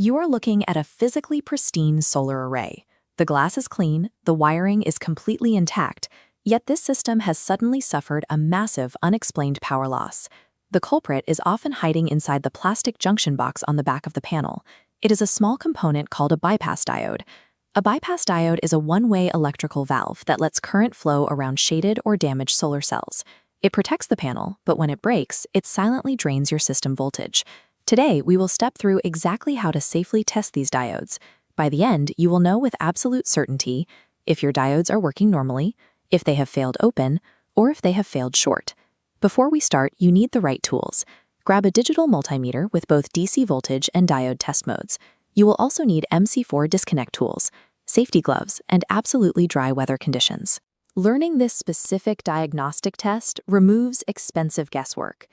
You are looking at a physically pristine solar array. The glass is clean, the wiring is completely intact, yet this system has suddenly suffered a massive unexplained power loss. The culprit is often hiding inside the plastic junction box on the back of the panel. It is a small component called a bypass diode. A bypass diode is a one-way electrical valve that lets current flow around shaded or damaged solar cells. It protects the panel, but when it breaks, it silently drains your system voltage. Today, we will step through exactly how to safely test these diodes. By the end, you will know with absolute certainty if your diodes are working normally, if they have failed open, or if they have failed short. Before we start, you need the right tools. Grab a digital multimeter with both DC voltage and diode test modes. You will also need MC4 disconnect tools, safety gloves, and absolutely dry weather conditions. Learning this specific diagnostic test removes expensive guesswork.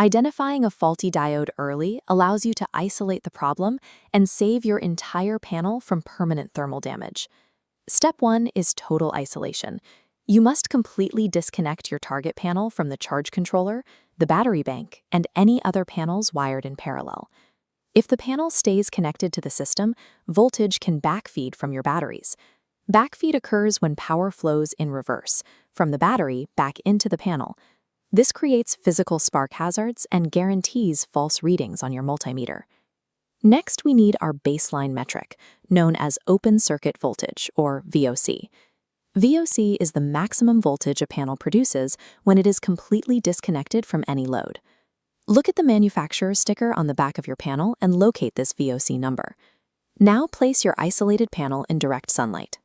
Identifying a faulty diode early allows you to isolate the problem and save your entire panel from permanent thermal damage. Step 1 is total isolation. You must completely disconnect your target panel from the charge controller, the battery bank, and any other panels wired in parallel. If the panel stays connected to the system, voltage can backfeed from your batteries. Backfeed occurs when power flows in reverse, from the battery back into the panel. This creates physical spark hazards and guarantees false readings on your multimeter. Next, we need our baseline metric, known as open circuit voltage, or VOC. VOC is the maximum voltage a panel produces when it is completely disconnected from any load. Look at the manufacturer's sticker on the back of your panel and locate this VOC number. Now place your isolated panel in direct sunlight.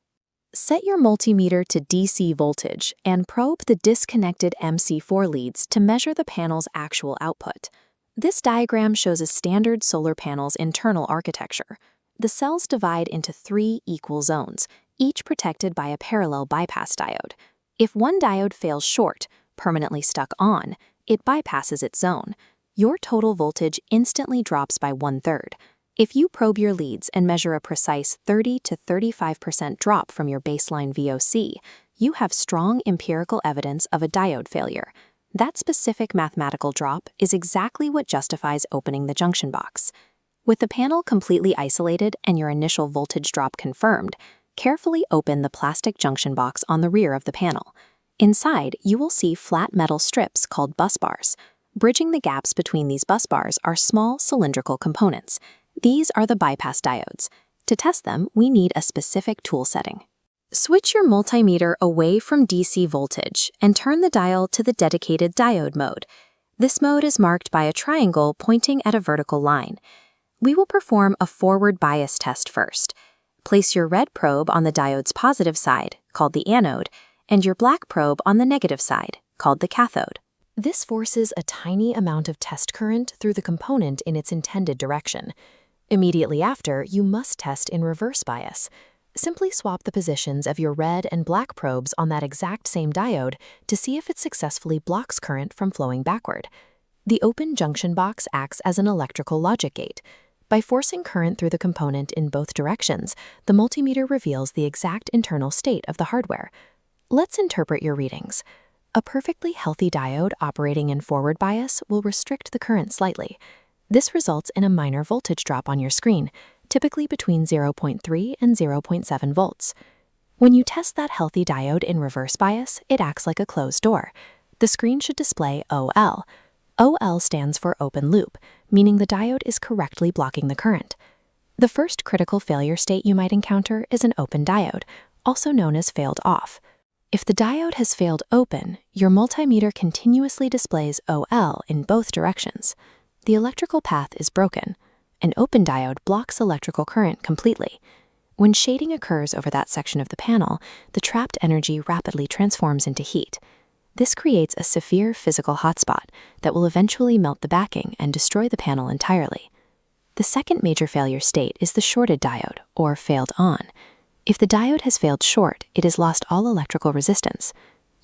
Set your multimeter to DC voltage and probe the disconnected MC4 leads to measure the panel's actual output. This diagram shows a standard solar panel's internal architecture. The cells divide into 3 equal zones, each protected by a parallel bypass diode. If one diode fails short, permanently stuck on, it bypasses its zone. Your total voltage instantly drops by 1/3. If you probe your leads and measure a precise 30 to 35% drop from your baseline VOC, you have strong empirical evidence of a diode failure. That specific mathematical drop is exactly what justifies opening the junction box. With the panel completely isolated and your initial voltage drop confirmed, carefully open the plastic junction box on the rear of the panel. Inside, you will see flat metal strips called bus bars. Bridging the gaps between these bus bars are small cylindrical components. These are the bypass diodes. To test them, we need a specific tool setting. Switch your multimeter away from DC voltage and turn the dial to the dedicated diode mode. This mode is marked by a triangle pointing at a vertical line. We will perform a forward bias test first. Place your red probe on the diode's positive side, called the anode, and your black probe on the negative side, called the cathode. This forces a tiny amount of test current through the component in its intended direction. Immediately after, you must test in reverse bias. Simply swap the positions of your red and black probes on that exact same diode to see if it successfully blocks current from flowing backward. The open junction box acts as an electrical logic gate. By forcing current through the component in both directions, the multimeter reveals the exact internal state of the hardware. Let's interpret your readings. A perfectly healthy diode operating in forward bias will restrict the current slightly. This results in a minor voltage drop on your screen, typically between 0.3 and 0.7 volts. When you test that healthy diode in reverse bias, it acts like a closed door. The screen should display OL. OL stands for open loop, meaning the diode is correctly blocking the current. The first critical failure state you might encounter is an open diode, also known as failed off. If the diode has failed open, your multimeter continuously displays OL in both directions. The electrical path is broken. An open diode blocks electrical current completely. When shading occurs over that section of the panel, the trapped energy rapidly transforms into heat. This creates a severe physical hotspot that will eventually melt the backing and destroy the panel entirely. The second major failure state is the shorted diode, or failed on. If the diode has failed short, it has lost all electrical resistance.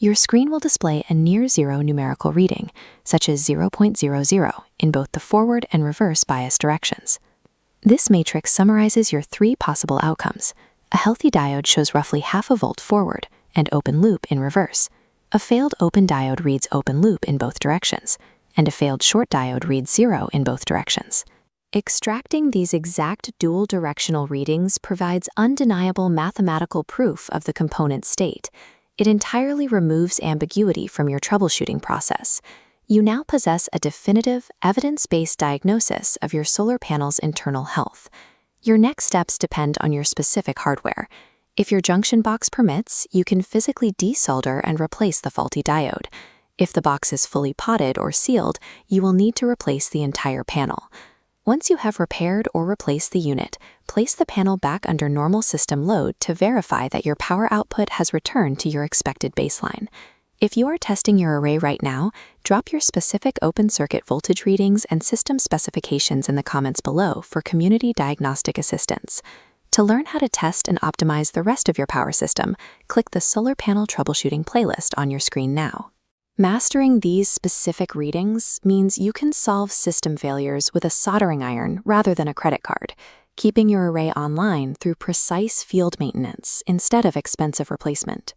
Your screen will display a near-zero numerical reading, such as 0.00, in both the forward and reverse bias directions. This matrix summarizes your 3 possible outcomes. A healthy diode shows roughly half a volt forward and open loop in reverse. A failed open diode reads open loop in both directions, and a failed short diode reads 0 in both directions. Extracting these exact dual-directional readings provides undeniable mathematical proof of the component's state. It entirely removes ambiguity from your troubleshooting process. You now possess a definitive, evidence-based diagnosis of your solar panel's internal health. Your next steps depend on your specific hardware. If your junction box permits, you can physically desolder and replace the faulty diode. If the box is fully potted or sealed, you will need to replace the entire panel. Once you have repaired or replaced the unit, place the panel back under normal system load to verify that your power output has returned to your expected baseline. If you are testing your array right now, drop your specific open circuit voltage readings and system specifications in the comments below for community diagnostic assistance. To learn how to test and optimize the rest of your power system, click the Solar Panel Troubleshooting playlist on your screen now. Mastering these specific readings means you can solve system failures with a soldering iron rather than a credit card, keeping your array online through precise field maintenance instead of expensive replacement.